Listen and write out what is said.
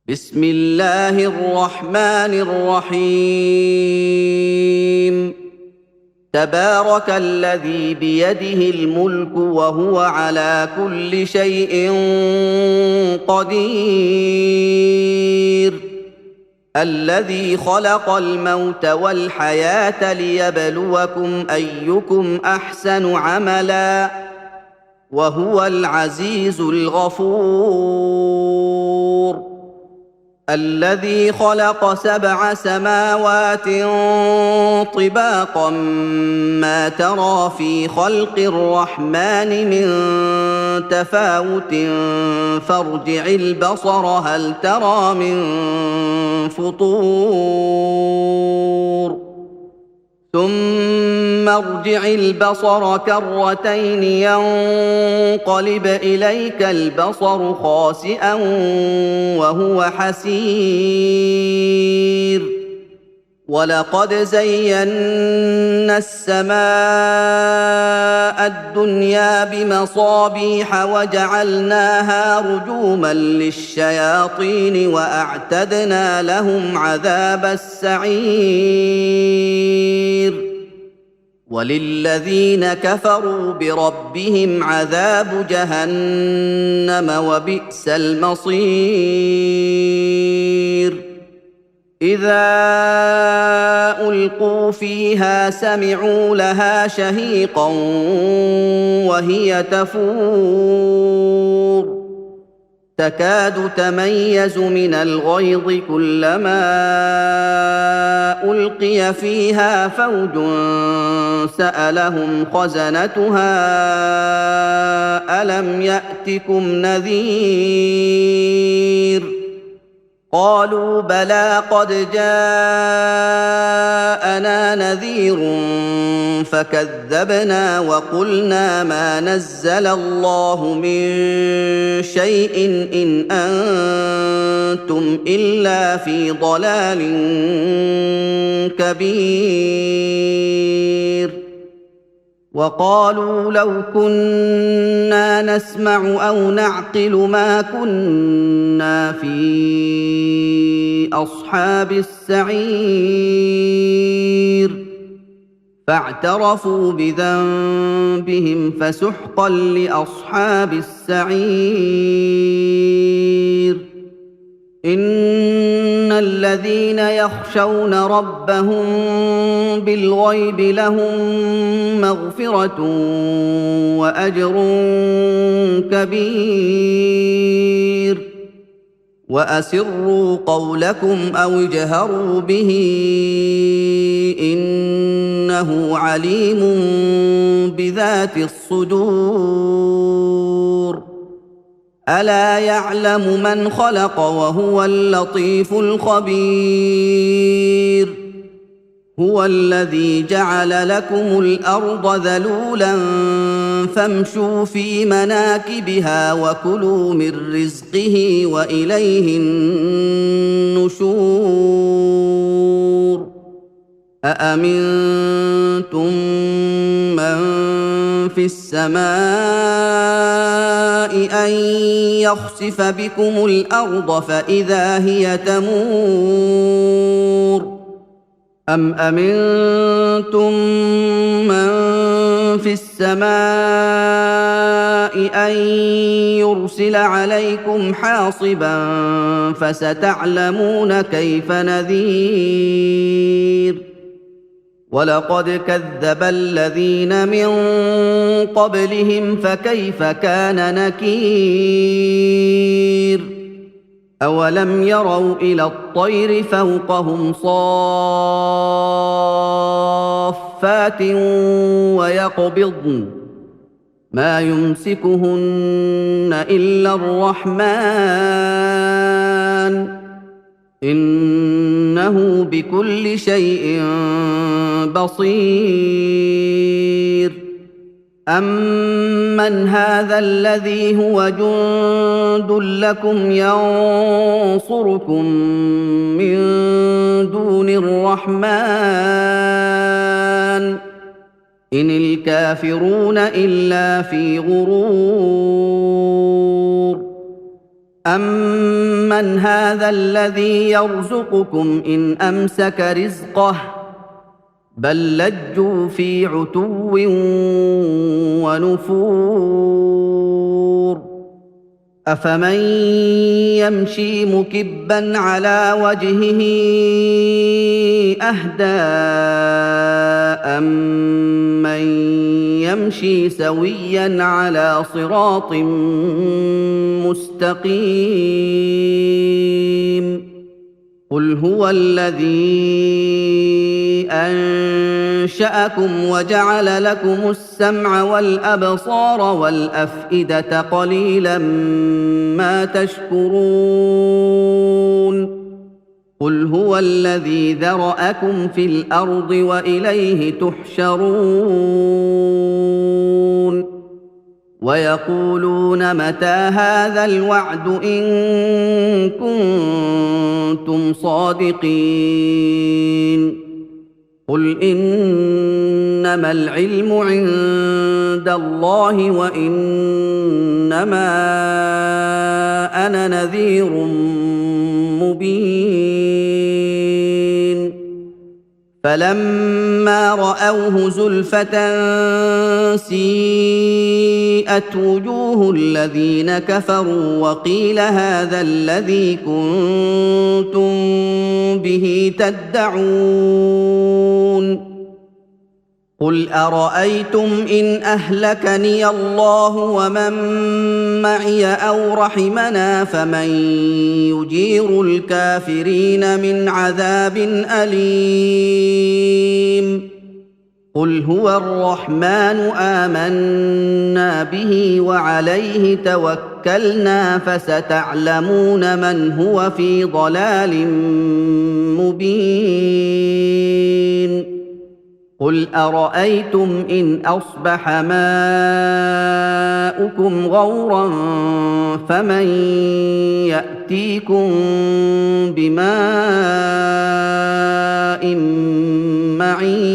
بسم الله الرحمن الرحيم. تبارك الذي بيده الملك وهو على كل شيء قدير، الذي خلق الموت والحياة ليبلوكم أيكم أحسن عملا، وهو العزيز الغفور. الذي خلق 7 سماوات طباقا ما ترى في خلق الرحمن من تفاوت فارجع البصر هل ترى من فطور، ثم ارجع البصر كرتين ينقلب إليك البصر خاسئا وهو حسير. ولقد زينا السماء الدنيا بمصابيح وجعلناها رجوما للشياطين وأعتدنا لهم عذاب السعير. وللذين كفروا بربهم عذاب جهنم وبئس المصير. إذا ألقوا فيها سمعوا لها شهيقا وهي تفور، تكاد تميز من الغيظ كلما ألقي فيها فوج سألهم خزنتها ألم يأتكم نذير، قالوا بلى قد جاءنا نذير فكذبنا وقلنا ما نزل الله من شيء إن أنتم إلا في ضلال كبير. وقالوا لو كنا نسمع أو نعقل ما كنا في أصحاب السعير، فاعترفوا بذنبهم فسحقا لأصحاب السعير. إن الذين يخشون ربهم بالغيب لهم مغفرة وأجر كبير. وأسروا قولكم أو اجهروا به إنه عليم بذات الصدور. ألا يعلم من خلق وهو اللطيف الخبير. هو الذي جعل لكم الأرض ذلولا فامشوا في مناكبها وكلوا من رزقه وإليه النشور. أأمنتم من في السماء أن يخسف بكم الأرض فإذا هي تمور، أم أمنتم من في السماء أن يرسل عليكم حاصبا فستعلمون كيف نذير. ولقد كذب الذين من قبلهم فكيف كان نكير. أولم يروا إلى الطير فوقهم صافات ويقبضن ما يمسكهن إلا الرحمن إنه بكل شيء بصير. أمن هذا الذي هو جند لكم ينصركم من دون الرحمن إن الكافرون إلا في غرور. أمن امن هذا الذي يرزقكم ان امسك رزقه بل لجوا في عتو ونفور افمن يمشي مكبا على وجهه اهدى امن يمشي سويا على صراط مستقيم قل هو الذي انشاكم وجعل لكم السمع والابصار والافئده قليلا ما تشكرون قل هو الذي ذرأكم في الارض واليه تحشرون ويقولون متى هذا الوعد ان كنتم صادقين قل انما العلم عند الله وانما انا نذير مبين فلما راوه زلفه سيئت وجوه الذين كفروا وقيل هذا الذي كنتم به تدعون قل ارايتم ان اهلكني الله ومن معي او رحمنا فمن يجير الكافرين من عذاب اليم قل هو الرحمن آمنا به وعليه توكلنا فستعلمون من هو في ضلال مبين قل أرأيتم إن أصبح ماؤكم غورا فمن يأتيكم بماء معين